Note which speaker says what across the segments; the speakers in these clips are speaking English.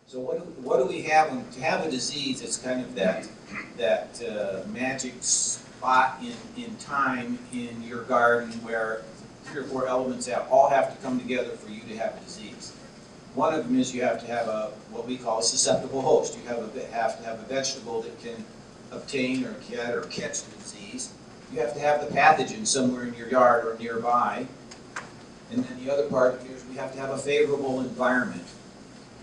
Speaker 1: So what do we have? To have a disease, it's kind of that magic spot in time in your garden where 3 or 4 elements all have to come together for you to have a disease. One of them is you have to have what we call a susceptible host. You have to have a vegetable that can obtain or get or catch the disease. You have to have the pathogen somewhere in your yard or nearby. And then the other part is we have to have a favorable environment.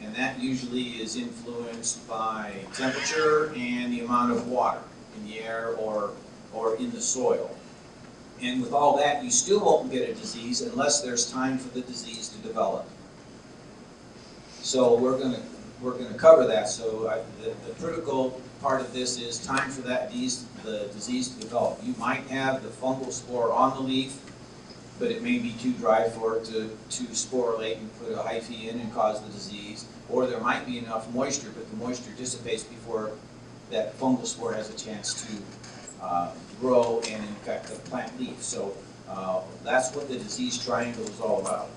Speaker 1: And that usually is influenced by temperature and the amount of water in the air or in the soil. And with all that, you still won't get a disease unless there's time for the disease to develop. So we're going to cover that. So the critical part of this is time for the disease to develop. You might have the fungal spore on the leaf, but it may be too dry for it to sporulate and put a hyphae in and cause the disease. Or there might be enough moisture, but the moisture dissipates before that fungal spore has a chance to grow and infect the plant leaf. So that's what the disease triangle is all about.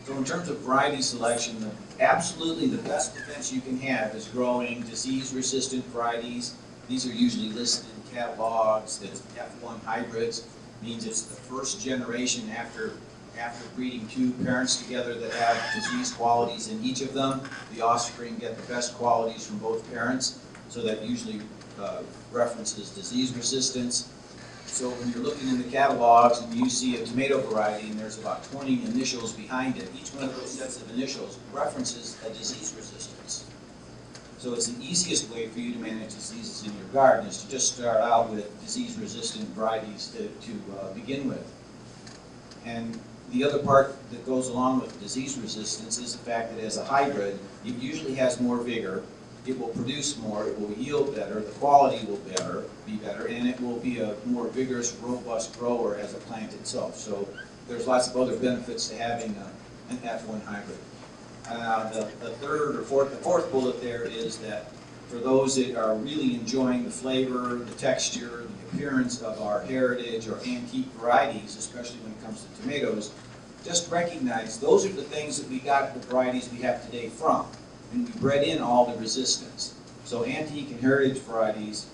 Speaker 1: So in terms of variety selection, absolutely the best defense you can have is growing disease-resistant varieties. These are usually listed in catalogs as F1 hybrids. Means it's the first generation after breeding 2 parents together that have disease qualities in each of them. The offspring get the best qualities from both parents, so that usually references disease resistance. So when you're looking in the catalogs and you see a tomato variety and there's about 20 initials behind it, each one of those sets of initials references a disease resistance. So it's the easiest way for you to manage diseases in your garden is to just start out with disease-resistant varieties to begin with. And the other part that goes along with disease resistance is the fact that as a hybrid, it usually has more vigor, it will produce more, it will yield better, the quality will be better, and it will be a more vigorous, robust grower as a plant itself. So there's lots of other benefits to having an F1 hybrid. The fourth bullet there is that for those that are really enjoying the flavor, the texture, the appearance of our heritage or antique varieties, especially when it comes to tomatoes, just recognize those are the things that we got the varieties we have today from, and we bred in all the resistance. So antique and heritage varieties,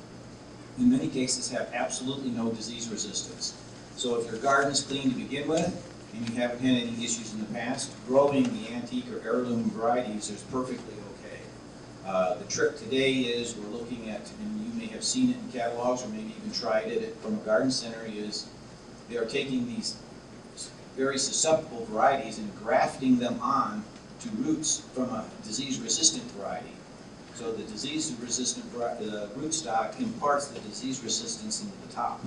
Speaker 1: in many cases, have absolutely no disease resistance. So if your garden's clean to begin with, and you haven't had any issues in the past, growing the antique or heirloom varieties is perfectly okay. The trick today is we're looking at, and you may have seen it in catalogs or maybe even tried it from a garden center, is they are taking these very susceptible varieties and grafting them on to roots from a disease-resistant variety. So the disease-resistant rootstock imparts the disease resistance into the top.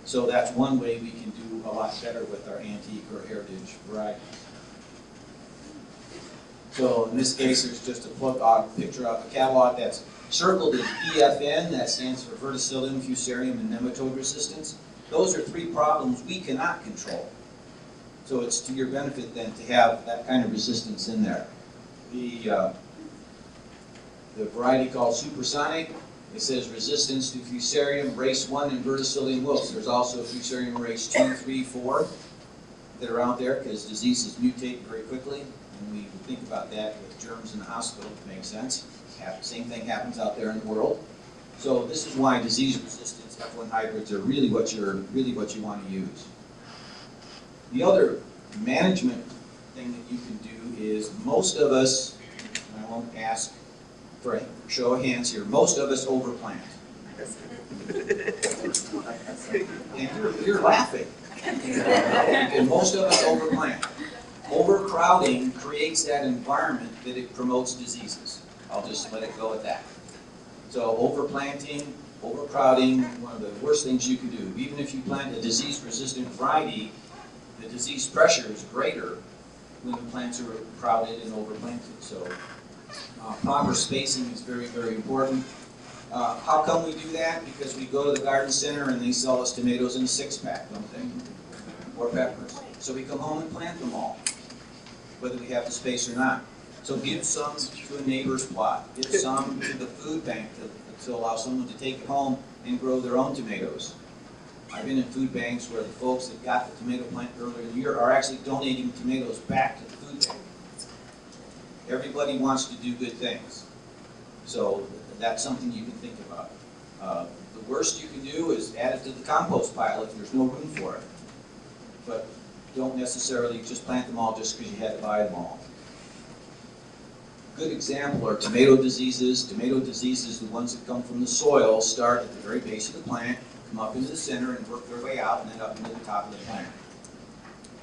Speaker 1: So that's one way we can do a lot better with our antique or heritage varieties. So in this case, there's just a picture of a catalog that's circled as EFN, that stands for verticillium, fusarium, and nematode resistance. Those are 3 problems we cannot control. So it's to your benefit then to have that kind of resistance in there. The variety called supersonic, it says resistance to fusarium race 1 and verticillium wilts. There's also fusarium race 2, 3, 4 that are out there because diseases mutate very quickly. And we think about that with germs in the hospital. It makes sense. Same thing happens out there in the world. So this is why disease resistance F1 hybrids are really what you want to use. The other management thing that you can do is most of us, and I won't ask for a show of hands here, most of us overplant. And you're laughing. And most of us overplant. Overcrowding creates that environment that it promotes diseases. I'll just let it go at that. So overplanting, overcrowding, one of the worst things you can do. Even if you plant a disease-resistant variety, the disease pressure is greater when the plants are crowded and overplanted. So proper spacing is very, very important. How come we do that? Because we go to the garden center and they sell us tomatoes in a 6-pack, don't they? Or peppers. So we come home and plant them all, whether we have the space or not. So give some to a neighbor's plot. Give some to the food bank to allow someone to take it home and grow their own tomatoes. I've been in food banks where the folks that got the tomato plant earlier in the year are actually donating tomatoes back to the food bank. Everybody wants to do good things. So that's something you can think about. The worst you can do is add it to the compost pile if there's no room for it. But don't necessarily just plant them all just because you had to buy them all. Good example are tomato diseases. Tomato diseases, the ones that come from the soil, start at the very base of the plant, come up into the center and work their way out and then up into the top of the plant.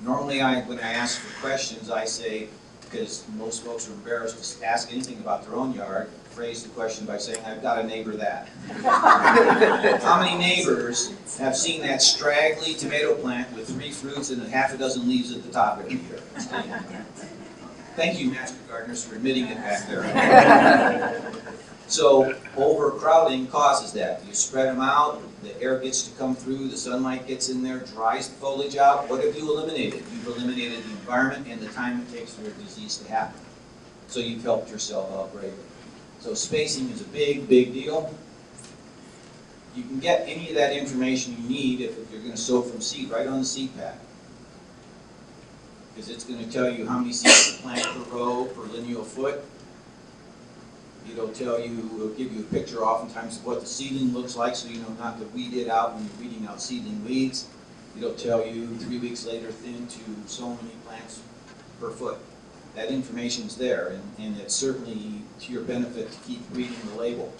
Speaker 1: Normally when I ask for questions, I say, because most folks are embarrassed to ask anything about their own yard, phrase the question by saying, I've got a neighbor that. How many neighbors have seen that straggly tomato plant with 3 fruits and half a dozen leaves at the top every year? Thank you, Master Gardeners, for admitting it back there. So overcrowding causes that. You spread them out, the air gets to come through, the sunlight gets in there, dries the foliage out. What have you eliminated? You've eliminated the environment and the time it takes for a disease to happen. So you've helped yourself out greatly. So spacing is a big, big deal. You can get any of that information you need if you're going to sow from seed right on the seed pack. Because it's going to tell you how many seeds to plant per row, per lineal foot. It'll give you a picture oftentimes of what the seedling looks like so you know not to weed it out when you're weeding out seedling weeds. It'll tell you 3 weeks later thin to so many plants per foot. That information's there, and it's certainly to your benefit to keep reading the label.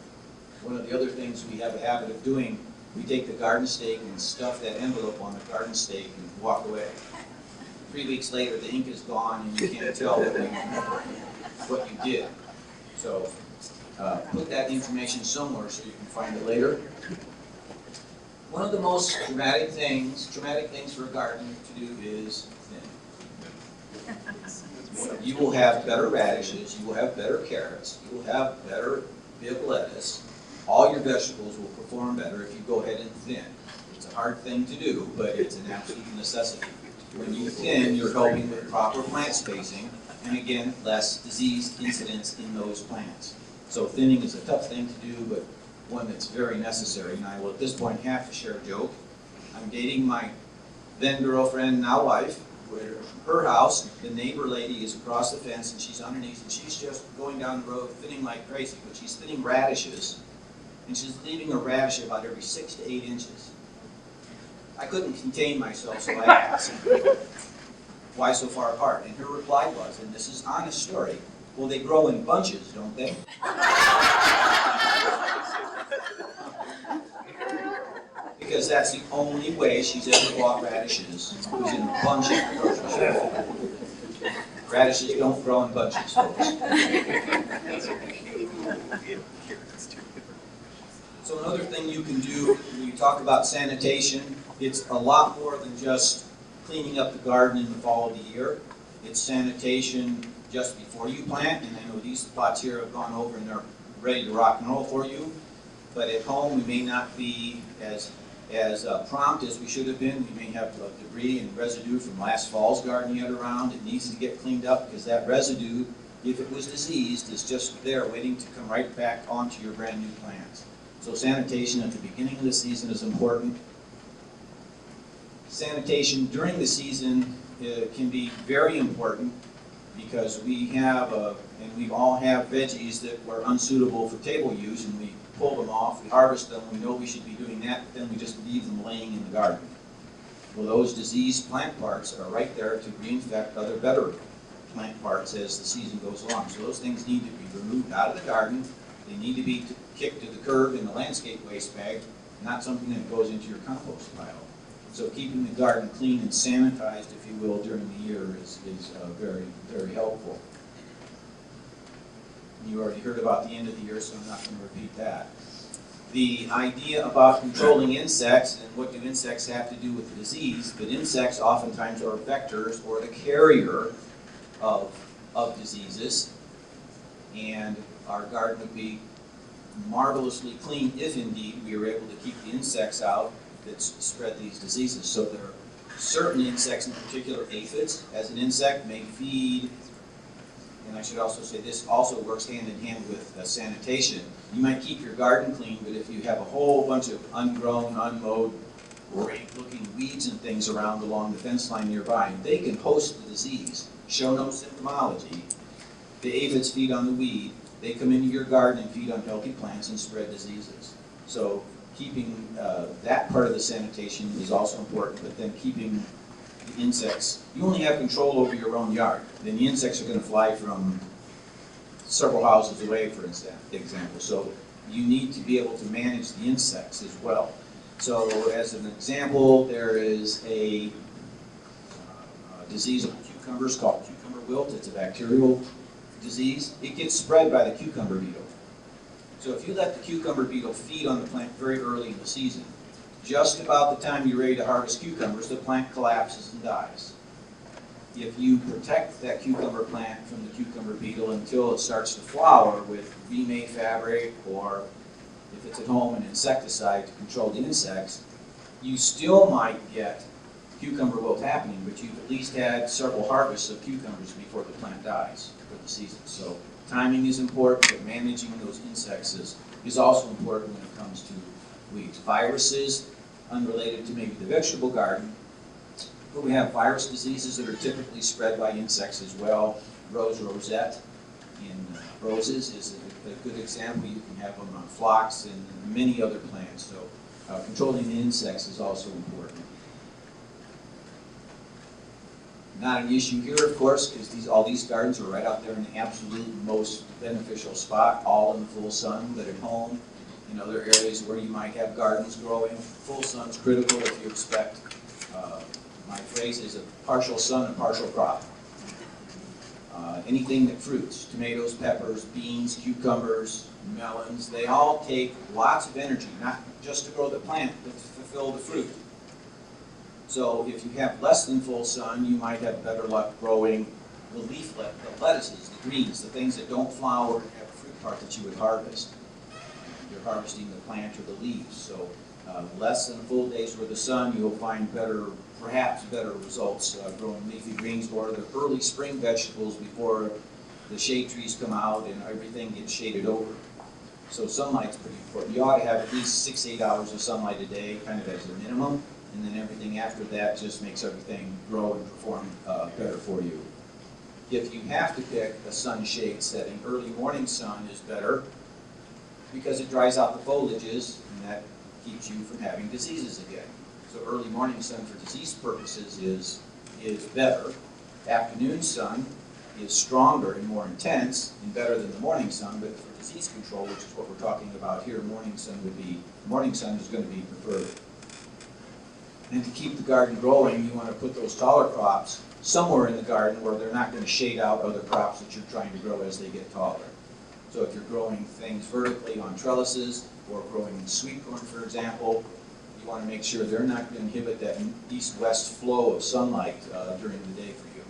Speaker 1: One of the other things we have a habit of doing, we take the garden stake and stuff that envelope on the garden stake and walk away. 3 weeks later, the ink is gone and you can't tell what you did. So put that information somewhere so you can find it later. One of the most dramatic things for a garden to do is thin. You will have better radishes, you will have better carrots, you will have better bib lettuce. All your vegetables will perform better if you go ahead and thin. It's a hard thing to do, but it's an absolute necessity. When you thin, you're helping with proper plant spacing, and again, less disease incidence in those plants. So thinning is a tough thing to do, but one that's very necessary. And I will at this point have to share a joke. I'm dating my then girlfriend, now wife, where her house, the neighbor lady is across the fence and she's underneath and she's just going down the road thinning like crazy, but she's thinning radishes and she's leaving a radish about every 6 to 8 inches. I couldn't contain myself, so I asked, why so far apart? And her reply was, and this is an honest story, well, they grow in bunches, don't they? Because that's the only way she's ever bought radishes, was in a bunch at the grocery store. Radishes don't grow in bunches, folks. So another thing you can do when you talk about sanitation, it's a lot more than just cleaning up the garden in the fall of the year. It's sanitation just before you plant, and I know these pots here have gone over and they're ready to rock and roll for you. But at home, we may not be as prompt as we should have been. We may have debris and residue from last fall's garden yet around. It needs to get cleaned up because that residue, if it was diseased, is just there waiting to come right back onto your brand new plants. So sanitation at the beginning of the season is important. Sanitation during the season can be very important because we have, and we all have veggies that were unsuitable for table use, and we pull them off, we harvest them, we know we should be doing that, but then we just leave them laying in the garden. Well, those diseased plant parts are right there to reinfect other better plant parts as the season goes along. So those things need to be removed out of the garden. They need to be kicked to the curb in the landscape waste bag, not something that goes into your compost pile. So keeping the garden clean and sanitized, if you will, during the year is very, very helpful. You already heard about the end of the year, so I'm not going to repeat that. The idea about controlling insects, and what do insects have to do with the disease, but insects oftentimes are vectors or the carrier of diseases, and our garden would be marvelously clean if indeed we were able to keep the insects out that spread these diseases. So there are certain insects, in particular aphids, as an insect may feed, and I should also say this also works hand in hand with sanitation. You might keep your garden clean, but if you have a whole bunch of ungrown, unmowed, rank-looking weeds and things around along the fence line nearby, they can host the disease, show no symptomology, The aphids feed on the weed. They come into your garden and feed on healthy plants and spread diseases. So keeping that part of the sanitation is also important, but then keeping the insects. You only have control over your own yard. Then the insects are going to fly from several houses away, for example. So you need to be able to manage the insects as well. So as an example, there is a disease of cucumbers called cucumber wilt. It's a bacterial disease. It gets spread by the cucumber beetle. So if you let the cucumber beetle feed on the plant very early in the season, just about the time you're ready to harvest cucumbers, the plant collapses and dies. If you protect that cucumber plant from the cucumber beetle until it starts to flower with remade fabric, or if it's at home, an insecticide to control the insects, you still might get cucumber wilt happening, but you've at least had several harvests of cucumbers before the plant dies for the season. So timing is important, but managing those insects is also important when it comes to weeds. Viruses, unrelated to maybe the vegetable garden, but we have virus diseases that are typically spread by insects as well. Rose rosette in roses is a good example. You can have them on phlox and many other plants. So controlling the insects is also important. Not an issue here, of course, because all these gardens are right out there in the absolute most beneficial spot, all in the full sun. But at home, in other areas where you might have gardens growing, full sun's critical if you expect, my phrase is a partial sun and partial crop. Anything that fruits, tomatoes, peppers, beans, cucumbers, melons, they all take lots of energy, not just to grow the plant, but to fulfill the fruit. So if you have less than full sun, you might have better luck growing the the lettuces, the greens, the things that don't flower and have a fruit part that you would harvest. You're harvesting the plant or the leaves. So less than a full day's worth of sun, you'll find perhaps better results growing leafy greens or the early spring vegetables before the shade trees come out and everything gets shaded over. So sunlight's pretty important. You ought to have at least 6 to 8 hours of sunlight a day, kind of as a minimum. And then everything after that just makes everything grow and perform better for you. If you have to pick a sunshade setting, early morning sun is better because it dries out the foliages and that keeps you from having diseases again. So early morning sun for disease purposes is better. Afternoon sun is stronger and more intense and better than the morning sun, but for disease control, which is what we're talking about here, morning sun is going to be preferred. And to keep the garden growing, you want to put those taller crops somewhere in the garden where they're not going to shade out other crops that you're trying to grow as they get taller. So if you're growing things vertically on trellises or growing sweet corn, for example, you want to make sure they're not going to inhibit that east-west flow of sunlight during the day for you.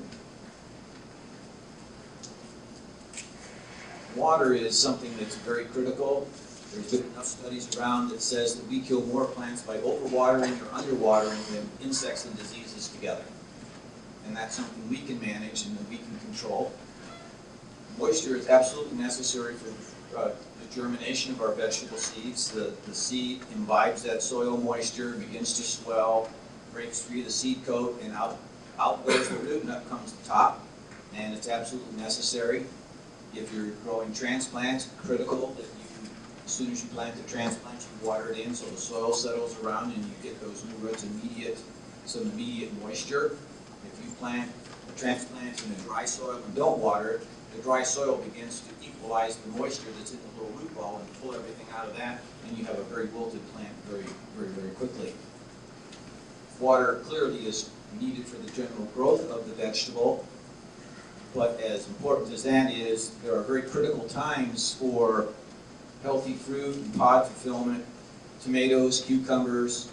Speaker 1: Water is something that's very critical. There's been enough studies around that says that we kill more plants by overwatering or underwatering than insects and diseases together. And that's something we can manage and that we can control. Moisture is absolutely necessary for the germination of our vegetable seeds. The seed imbibes that soil moisture, begins to swell, breaks free of the seed coat, and out goes the root and up comes the top. And it's absolutely necessary. If you're growing transplants, critical that as soon as you plant the transplant, you water it in so the soil settles around and you get those new roots some immediate moisture. If you plant a transplant in a dry soil and don't water it, the dry soil begins to equalize the moisture that's in the little root ball and pull everything out of that, and you have a very wilted plant very, very, very quickly. Water clearly is needed for the general growth of the vegetable, but as important as that is, there are very critical times for healthy fruit and pod fulfillment. Tomatoes, cucumbers,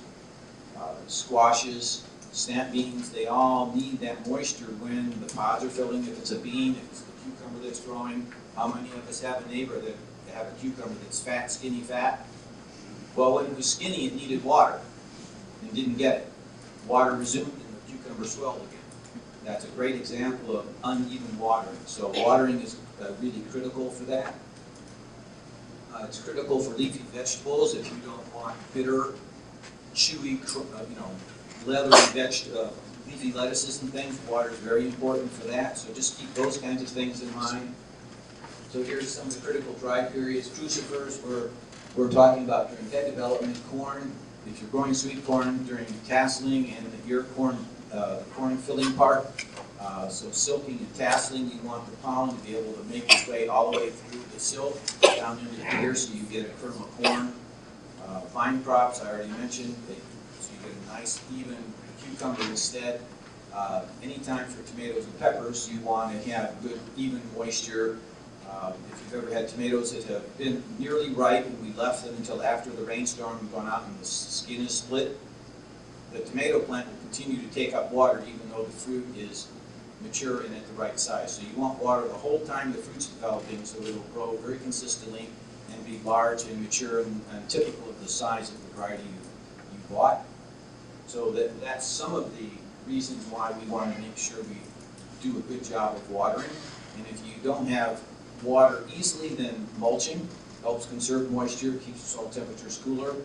Speaker 1: squashes, snap beans, they all need that moisture when the pods are filling. If it's a bean, if it's the cucumber that's growing. How many of us have a neighbor that have a cucumber that's fat, skinny fat? Well, when it was skinny, it needed water and didn't get it. Water resumed and the cucumber swelled again. That's a great example of uneven watering. So watering is really critical for that. It's critical for leafy vegetables if you don't want bitter, chewy, leathery leafy lettuces and things. Water is very important for that, so just keep those kinds of things in mind. So here's some of the critical dry periods. Crucifers, we're talking about during head development. Corn, if you're growing sweet corn during tasseling and the ear corn, the corn filling part. So silking and tasseling, you want the pollen to be able to make its way all the way through the silk down into the ear so you get a kernel of corn. Vine crops, I already mentioned, so you get a nice even cucumber instead. Anytime for tomatoes and peppers, you want to have good even moisture. If you've ever had tomatoes that have been nearly ripe and we left them until after the rainstorm and gone out and the skin is split, the tomato plant will continue to take up water even though the fruit is mature and at the right size. So you want water the whole time the fruit's developing so it'll grow very consistently and be large and mature and typical of the size of the variety you bought. So that's some of the reasons why we want to make sure we do a good job of watering. And if you don't have water easily, then mulching helps conserve moisture, keeps the soil temperatures cooler,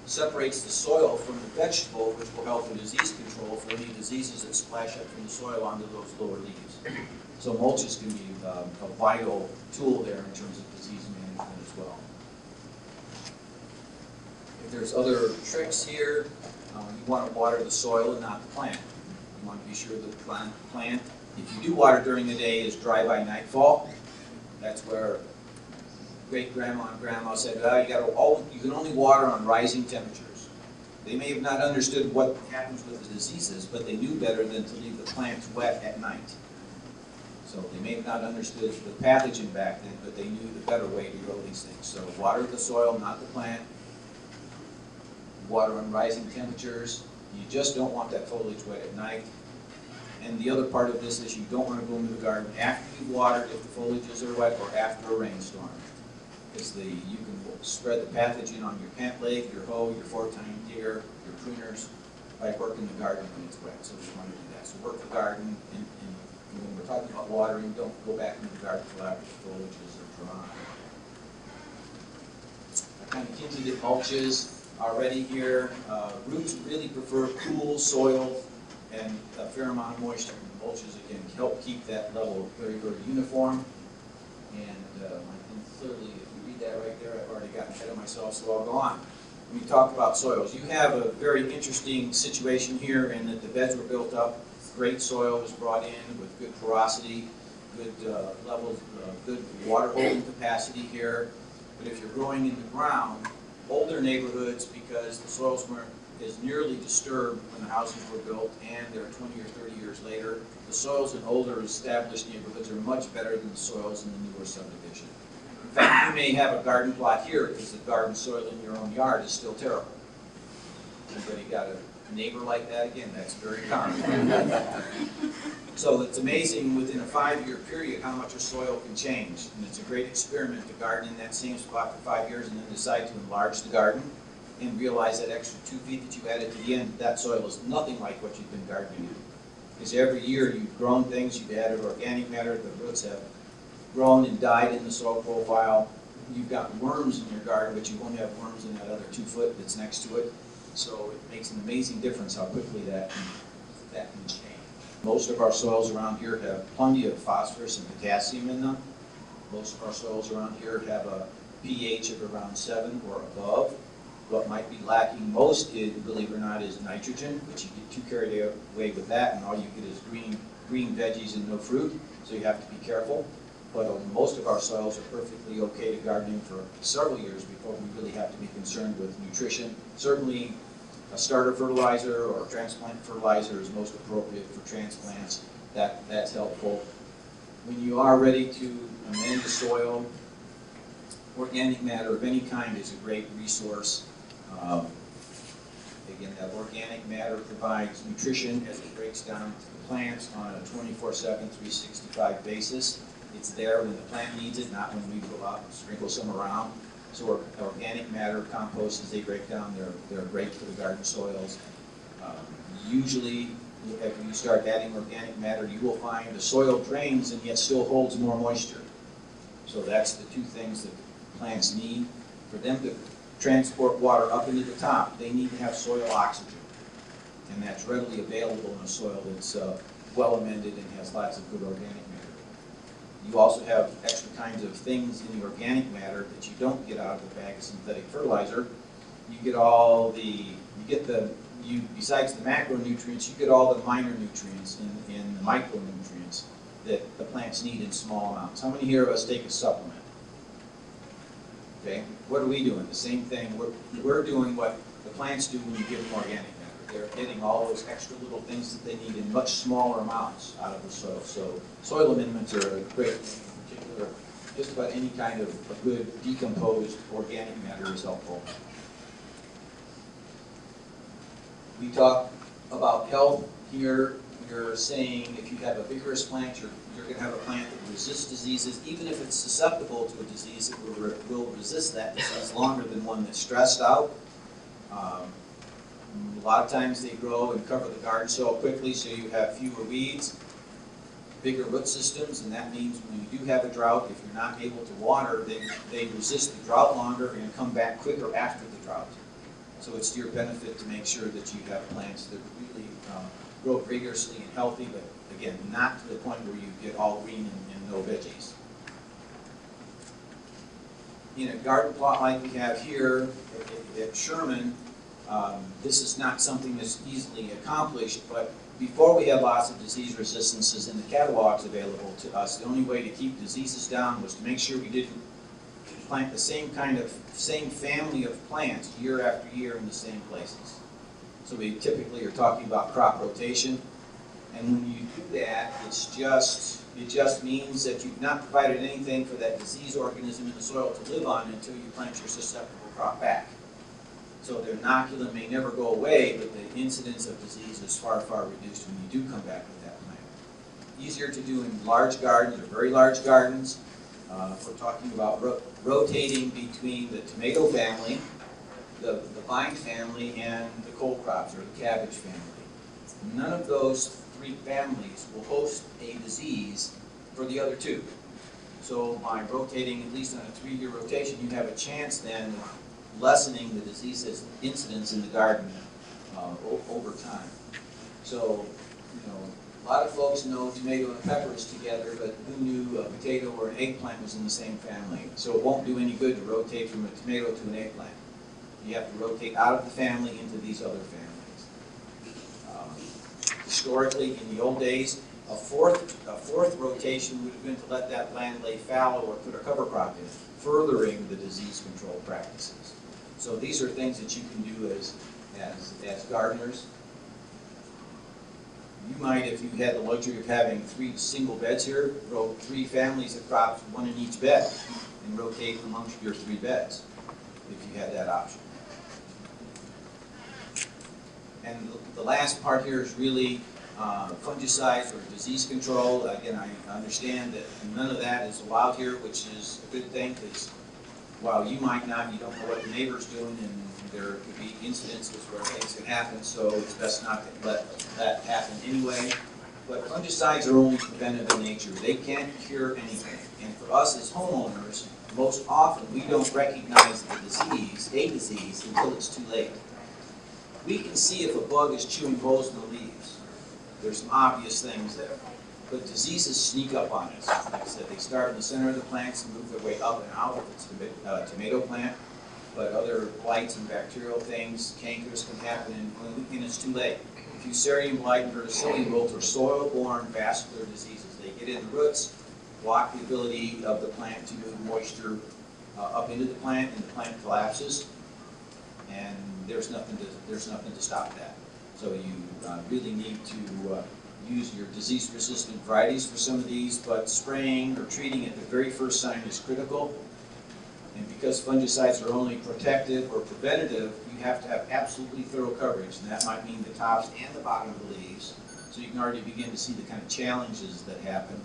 Speaker 1: separates the soil from the vegetable, which will help with disease control for any diseases that splash up from the soil onto those lower leaves. So mulches can be a vital tool there in terms of disease management as well. If there's other tricks here, you want to water the soil and not the plant. You want to be sure that the plant, if you do water during the day, is dry by nightfall. That's where great-grandma and grandma said, well, you can only water on rising temperatures. They may have not understood what happens with the diseases, but they knew better than to leave the plants wet at night. So they may have not understood the pathogen back then, but they knew the better way to grow these things. So water the soil, not the plant. Water on rising temperatures. You just don't want that foliage wet at night. And the other part of this is you don't want to go into the garden after you've watered if the foliages are wet or after a rainstorm. Because you can spread the pathogen on your pant leg, your hoe, your four-tine deer, your pruners by working the garden when it's wet. So we want to do that. So work the garden, and when we're talking about watering, don't go back into the garden until after the foliages are dry. I kind of hinted at mulches already here. Roots really prefer cool soil and a fair amount of moisture. And mulches, again, help keep that level very, very uniform. And I think clearly, if you read that right there, I've already gotten ahead of myself, so I'll go on. When we talk about soils, you have a very interesting situation here in that the beds were built up. Great soil was brought in with good porosity, good levels, good water holding capacity here. But if you're growing in the ground, older neighborhoods, because the soils weren't as nearly disturbed when the houses were built and they're 20 or 30 years later, the soils in older established neighborhoods are much better than the soils in the newer subdivision. In fact, you may have a garden plot here because the garden soil in your own yard is still terrible. Anybody got a neighbor like that? Again, that's very common. So it's amazing within a 5-year period how much your soil can change. And it's a great experiment to garden in that same spot for 5 years and then decide to enlarge the garden and realize that extra 2 feet that you added to the end, that soil is nothing like what you've been gardening in. Because every year you've grown things, you've added organic matter, the roots have grown and died in the soil profile. You've got worms in your garden, but you won't have worms in that other 2 foot that's next to it. So it makes an amazing difference how quickly that can change. Most of our soils around here have plenty of phosphorus and potassium in them. Most of our soils around here have a pH of around 7 or above. What might be lacking most, believe it or not, is nitrogen, but you get too carried away with that, and all you get is green veggies and no fruit, so you have to be careful. But most of our soils are perfectly okay to garden in for several years before we really have to be concerned with nutrition. Certainly, a starter fertilizer or transplant fertilizer is most appropriate for transplants. That's helpful. When you are ready to amend the soil, organic matter of any kind is a great resource. Again, that organic matter provides nutrition as it breaks down to the plants on a 24/7, 365 basis. It's there when the plant needs it, not when we go out and sprinkle some around. So organic matter, compost, as they break down, they're great for the garden soils. Usually, if you start adding organic matter, you will find the soil drains and yet still holds more moisture. So that's the two things that plants need. For them to transport water up into the top, they need to have soil oxygen. And that's readily available in a soil that's well amended and has lots of good organic matter. You also have extra kinds of things in the organic matter that you don't get out of the bag of synthetic fertilizer. You get all the, besides the macronutrients, you get all the minor nutrients and the micronutrients that the plants need in small amounts. How many here of us take a supplement? Okay, what are we doing? The same thing. We're doing what the plants do when you give them organic matter. They're getting all those extra little things that they need in much smaller amounts out of the soil. So soil amendments are a great thing. In particular, just about any kind of a good decomposed organic matter is helpful. We talk about health here. We're saying if you have a vigorous plant, you're going to have a plant that resists diseases. Even if it's susceptible to a disease, it will resist that disease longer than one that's stressed out. A lot of times they grow and cover the garden soil quickly, so you have fewer weeds, bigger root systems, and that means when you do have a drought, if you're not able to water, they resist the drought longer and come back quicker after the drought. So it's to your benefit to make sure that you have plants that really grow vigorously and healthy, but again, not to the point where you get all green and no veggies. In a garden plot like we have here at Sherman, this is not something that's easily accomplished, but before we had lots of disease resistances in the catalogs available to us, the only way to keep diseases down was to make sure we didn't plant the same family of plants year after year in the same places. So we typically are talking about crop rotation, and when you do that, it just means that you've not provided anything for that disease organism in the soil to live on until you plant your susceptible crop back. So the inoculum may never go away, but the incidence of disease is far, far reduced when you do come back with that plant. Easier to do in large gardens or very large gardens. We're talking about rotating between the tomato family, the vine family, and the cole crops or the cabbage family. None of those three families will host a disease for the other two. So by rotating at least on a 3-year rotation, you have a chance then of lessening the disease incidence in the garden over time. So, a lot of folks know tomato and peppers together, but who knew a potato or an eggplant was in the same family? So it won't do any good to rotate from a tomato to an eggplant. You have to rotate out of the family into these other families. Historically, in the old days, a fourth rotation would have been to let that land lay fallow or put a cover crop in it, furthering the disease control practices. So these are things that you can do as gardeners. You might, if you had the luxury of having 3 single beds here, grow 3 families of crops, 1 in each bed, and rotate amongst your 3 beds, if you had that option. And the last part here is really fungicides or disease control. Again, I understand that none of that is allowed here, which is a good thing, because while you might not, you don't know what the neighbor's doing, and there could be incidences where things can happen, so it's best not to let that happen anyway. But fungicides are only preventive in nature. They can't cure anything. And for us as homeowners, most often we don't recognize the disease, until it's too late. We can see if a bug is chewing holes in the leaves. There's some obvious things there. But diseases sneak up on us. Like I said, they start in the center of the plants and move their way up and out if it's a tomato plant. But other blights and bacterial things, cankers can happen, and it's too late. Fusarium blight and verticillium wilt are soil-borne vascular diseases. They get in the roots, block the ability of the plant to move moisture up into the plant, and the plant collapses. And there's nothing to stop that. So you really need to use your disease-resistant varieties for some of these, but spraying or treating at the very first sign is critical. And because fungicides are only protective or preventative, you have to have absolutely thorough coverage, and that might mean the tops and the bottom of the leaves. So you can already begin to see the kind of challenges that happen.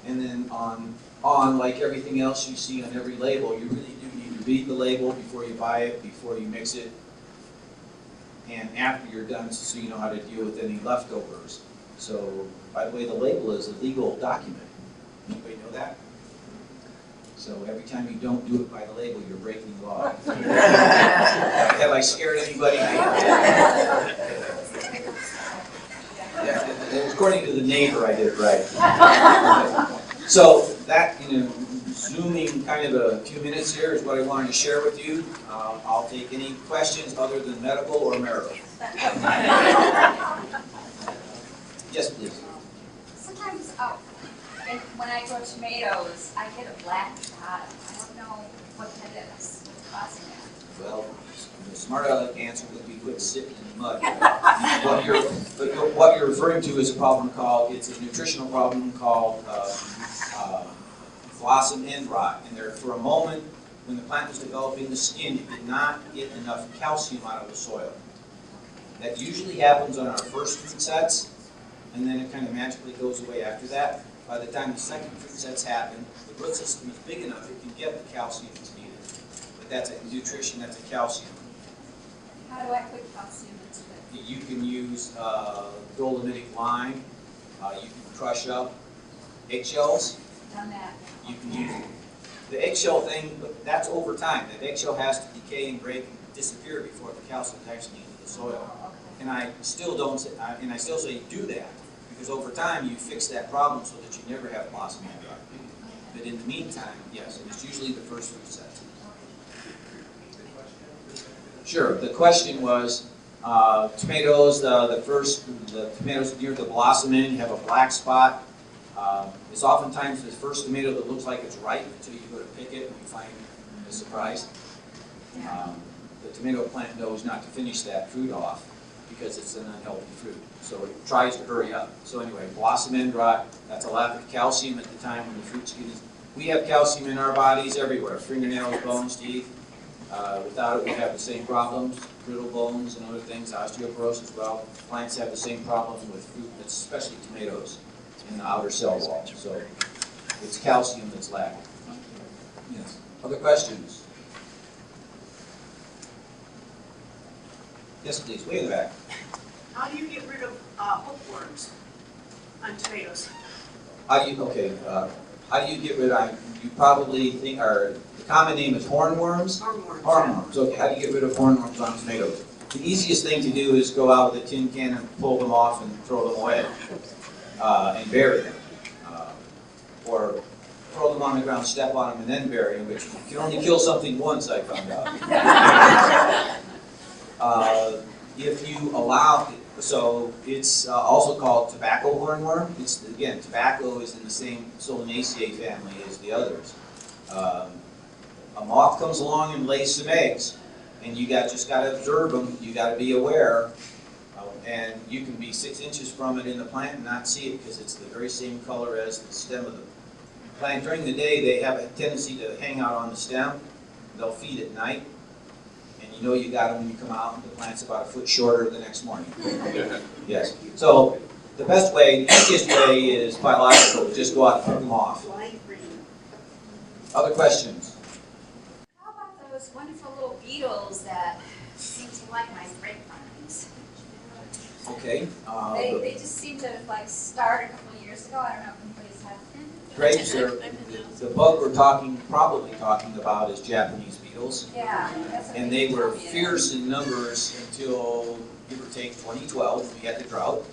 Speaker 1: And then on like everything else you see on every label, you really do need to read the label before you buy it, before you mix it, and after you're done, so you know how to deal with any leftovers. So, by the way, the label is a legal document. Anybody know that? So every time you don't do it by the label, you're breaking the law. Have I scared anybody? Yeah, according to the neighbor, I did it right. So that, zooming kind of a few minutes here is what I wanted to share with you. I'll take any questions other than medical or marital. Yes, please.
Speaker 2: Sometimes when I grow tomatoes, I get a black bottom. I don't know what that is. What's causing that?
Speaker 1: Well, the smart aleck answer would be quit sitting in the mud. What you're referring to is a problem called, it's a nutritional problem called blossom end rot. And there, for a moment, when the plant was developing the skin, it did not get enough calcium out of the soil. That usually happens on our first fruit sets, and then it kind of magically goes away after that. By the time the second fruit sets happen, the root system is big enough it can get the calcium that's needed. But that's a nutrition, that's a calcium.
Speaker 2: How do I put calcium into it?
Speaker 1: You can use dolomitic lime. You can crush up eggshells.
Speaker 2: Done that.
Speaker 1: You can use the eggshell thing, but that's over time. That eggshell has to decay and break and disappear before the calcium is actually into the soil.
Speaker 2: Oh, okay.
Speaker 1: And I still don't say, and I still say do that, because over time you fix that problem so that you never have blossom end rot. But in the meantime, yes, it's usually the first fruit set. Sure. The question was tomatoes. The tomatoes near the blossom end, you have a black spot. It's oftentimes the first tomato that looks like it's ripe until you go to pick it and you find a surprise. The tomato plant knows not to finish that fruit off because it's an unhealthy fruit. So it tries to hurry up. So anyway, blossom end rot, that's a lack of calcium at the time when the fruit skin is. We have calcium in our bodies everywhere, fingernails, bones, teeth. Without it, we have the same problems, brittle bones and other things, osteoporosis. Well, plants have the same problems with fruit, especially tomatoes, in the outer cell wall. So it's calcium that's lacking. Yes. Other questions? Yes, please. Way in the back.
Speaker 3: How do you get rid of hookworms on tomatoes?
Speaker 1: How do you get rid of? You probably think, or the common name is hornworms.
Speaker 3: Hornworms.
Speaker 1: Hornworms. Okay. How do you get rid of hornworms on tomatoes? The easiest thing to do is go out with a tin can and pull them off and throw them away, and bury them, or throw them on the ground, step on them, and then bury them. Which you can only kill something once, I found out. If you allow, so it's also called tobacco hornworm. It's, again, tobacco is in the same Solanaceae family as the others. A moth comes along and lays some eggs, and you just got to observe them. You got to be aware, and you can be 6 inches from it in the plant and not see it because it's the very same color as the stem of the plant. During the day, they have a tendency to hang out on the stem. They'll feed at night. And you know you got them when you come out, and the plant's about a foot shorter the next morning. Yes. So the best way, the easiest way is biological. Just go out and pick them off. Other questions?
Speaker 2: How about those wonderful little beetles that seem to like my grapevines?
Speaker 1: Okay.
Speaker 2: They just seem to like start a couple of years ago. I don't know if anybody's had them.
Speaker 1: Grapes are, the bug we're probably talking about is Japanese beetles.
Speaker 2: Yeah. That's what
Speaker 1: And they were
Speaker 2: told me.
Speaker 1: fierce in numbers until, give or take, 2012. We had the drought.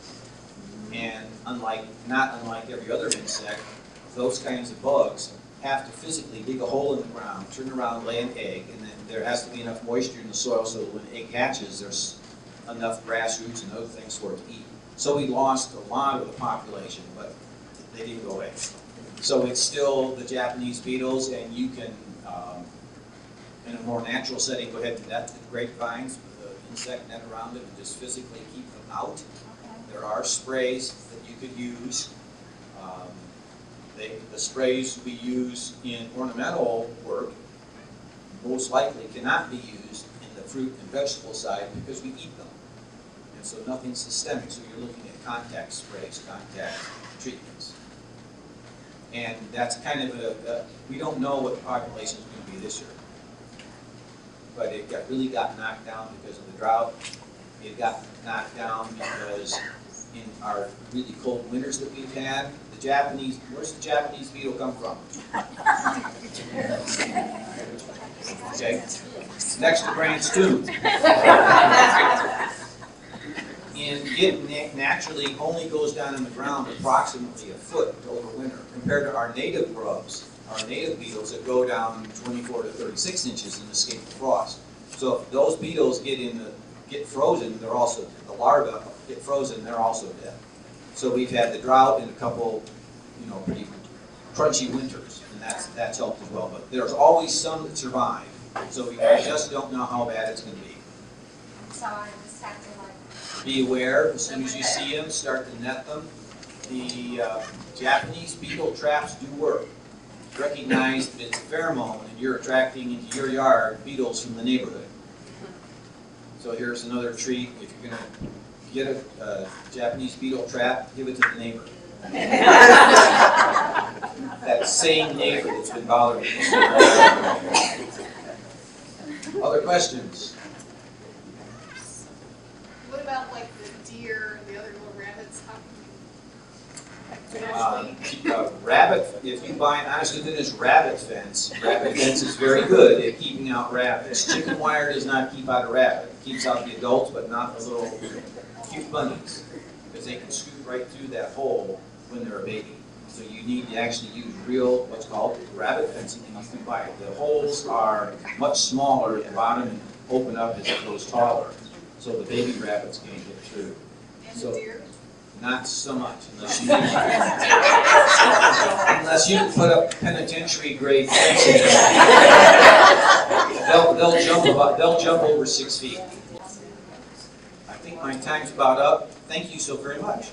Speaker 1: And not unlike every other insect, those kinds of bugs have to physically dig a hole in the ground, turn around, lay an egg, and then there has to be enough moisture in the soil so that when the egg hatches, there's enough grass roots and other things for it to eat. So we lost a lot of the population, but they didn't go away. So it's still the Japanese beetles, and you can, in a more natural setting, go ahead and net the grapevines with an insect net around it and just physically keep them out.
Speaker 2: Okay.
Speaker 1: There are sprays that you could use. The sprays we use in ornamental work most likely cannot be used in the fruit and vegetable side because we eat them. And so nothing's systemic, so you're looking at contact sprays, contact treatments. And that's kind of we don't know what the population is going to be this year. But it really got knocked down because of the drought. It got knocked down because in our really cold winters that we've had, where's the Japanese beetle come from? Okay, next to Grant's Tooth. And it naturally only goes down in the ground approximately a foot over winter, compared to our native grubs, our native beetles that go down 24 to 36 inches and escape the frost. So if those beetles get frozen, the larvae get frozen, they're also dead. So we've had the drought and a couple, pretty crunchy winters, and that's helped as well. But there's always some that survive, so we just don't know how bad it's going to be.
Speaker 2: So I just have to
Speaker 1: Be aware, as soon as you see them, start to net them. The Japanese beetle traps do work. Recognize that it's a pheromone and you're attracting into your yard beetles from the neighborhood. So here's another treat. If you're going to get a Japanese beetle trap, give it to the neighbor. That same neighbor that's been bothering you. Other questions?
Speaker 4: What about like the deer and the other little rabbits?
Speaker 1: Rabbit, if you buy an honest to goodness rabbit fence is very good at keeping out rabbits. Chicken wire does not keep out a rabbit. It keeps out the adults, but not the little cute bunnies, because they can scoot right through that hole when they're a baby. So you need to actually use real, what's called rabbit fencing, and you can buy it. The holes are much smaller at the bottom and open up as it goes taller, so the baby rabbits can't get through.
Speaker 4: And
Speaker 1: So,
Speaker 4: the deer?
Speaker 1: not so much, unless you can put up penitentiary grade fencing. They'll jump over 6 feet. I think my time's about up. Thank you so very much.